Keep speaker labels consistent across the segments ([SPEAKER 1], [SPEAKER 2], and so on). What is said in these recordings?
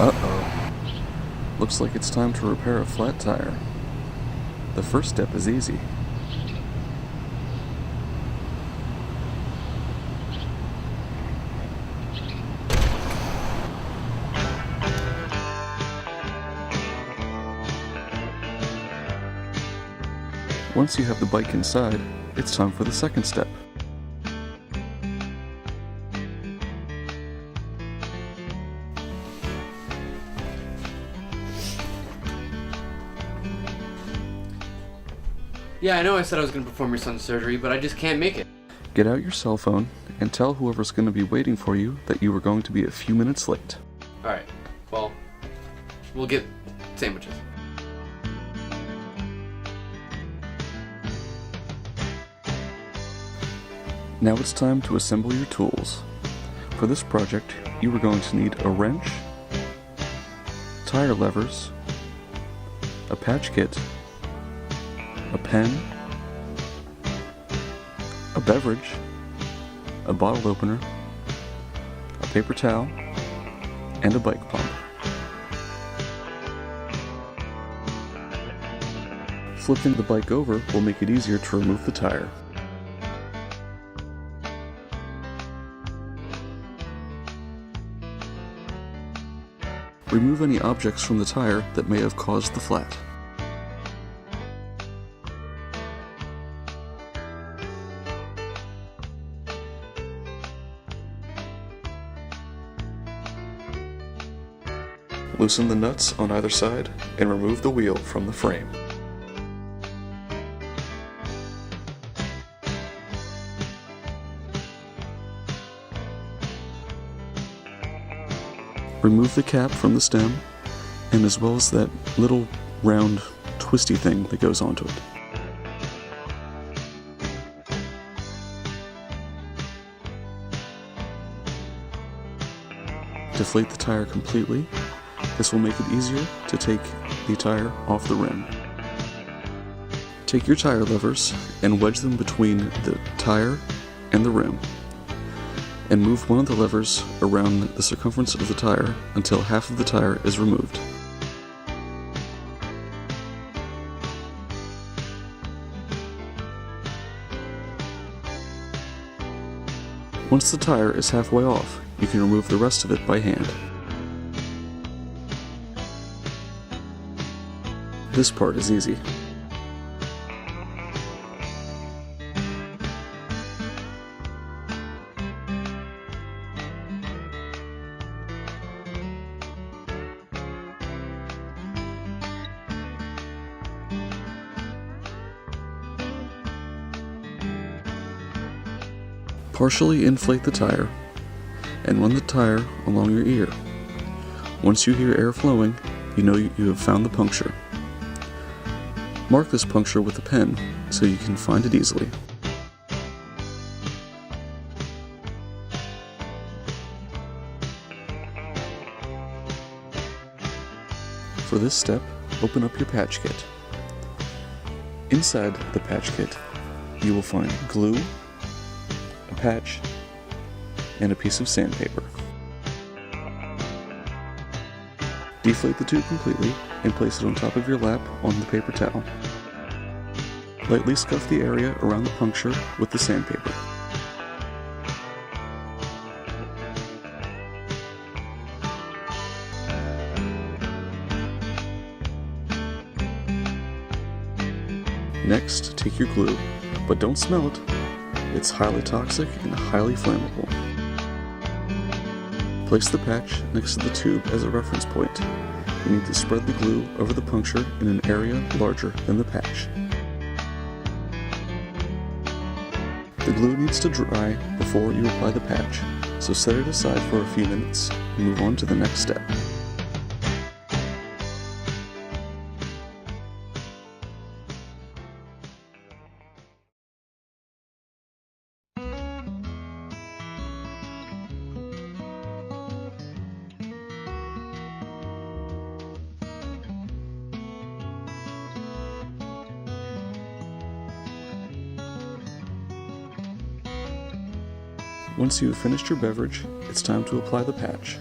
[SPEAKER 1] Uh-oh. Looks like it's time to repair a flat tire. The first step is easy. Once you have the bike inside, it's time for the second step.
[SPEAKER 2] Yeah, I know I said I was going to perform your son's surgery, but I just can't make it.
[SPEAKER 1] Get out your cell phone and tell whoever's going to be waiting for you that you were going to be a few minutes late.
[SPEAKER 2] Alright, well, we'll get sandwiches.
[SPEAKER 1] Now it's time to assemble your tools. For this project, you are going to need a wrench, tire levers, a patch kit, a pen, a beverage, a bottle opener, a paper towel, and a bike pump. Flipping the bike over will make it easier to remove the tire. Remove any objects from the tire that may have caused the flat. Loosen the nuts on either side and remove the wheel from the frame. Remove the cap from the stem, and as well as that little round twisty thing that goes onto it. Deflate the tire completely. This will make it easier to take the tire off the rim. Take your tire levers and wedge them between the tire and the rim, and move one of the levers around the circumference of the tire until half of the tire is removed. Once the tire is halfway off, you can remove the rest of it by hand. This part is easy. Partially inflate the tire and run the tire along your ear. Once you hear air flowing, you know you have found the puncture. Mark this puncture with a pen so you can find it easily. For this step, open up your patch kit. Inside the patch kit, you will find glue, a patch, and a piece of sandpaper. Deflate the tube completely and place it on top of your lap on the paper towel. Lightly scuff the area around the puncture with the sandpaper. Next, take your glue, but don't smell it. It's highly toxic and highly flammable. Place the patch next to the tube as a reference point. You need to spread the glue over the puncture in an area larger than the patch. The glue needs to dry before you apply the patch, so set it aside for a few minutes and move on to the next step. Once you have finished your beverage, it's time to apply the patch.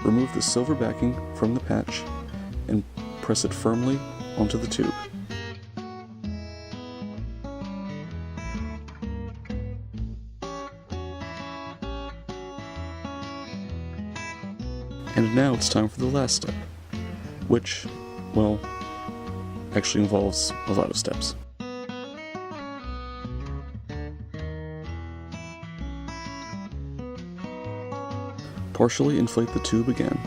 [SPEAKER 1] Remove the silver backing from the patch and press it firmly onto the tube. And now it's time for the last step, which, well, actually involves a lot of steps. Partially inflate the tube again.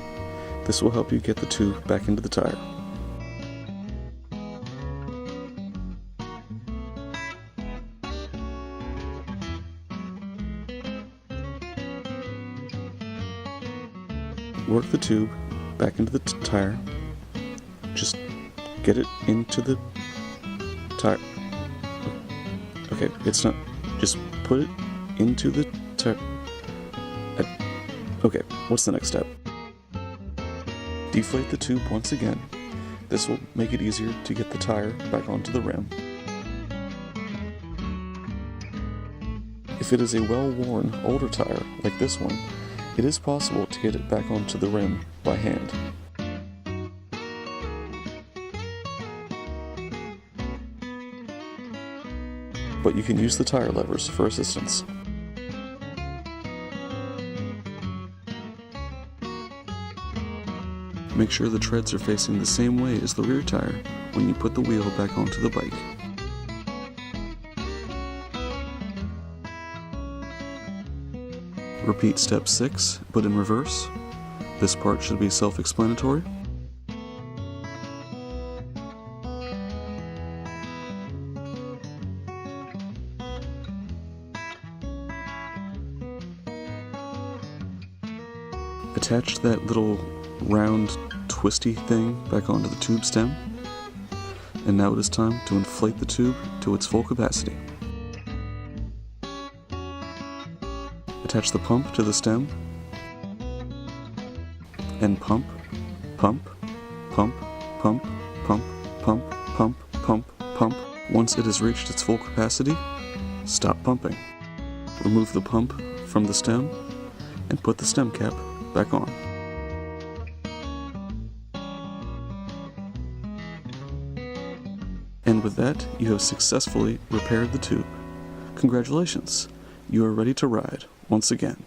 [SPEAKER 1] This will help you get the tube back into the tire. Work the tube back into the tire. Just get it into the tire. Okay, it's not. Just put it into the tire. Okay, what's the next step? Deflate the tube once again. This will make it easier to get the tire back onto the rim. If it is a well-worn, older tire, like this one, it is possible to get it back onto the rim by hand. But you can use the tire levers for assistance. Make sure the treads are facing the same way as the rear tire when you put the wheel back onto the bike. Repeat step 6, but in reverse. This part should be self-explanatory. Attach that little round twisty thing back onto the tube stem. And now it is time to inflate the tube to its full capacity. Attach the pump to the stem and pump, pump, pump, pump, pump, pump, pump, pump, pump. Once it has reached its full capacity, stop pumping. Remove the pump from the stem and put the stem cap back on. And with that, you have successfully repaired the tube. Congratulations! You are ready to ride once again.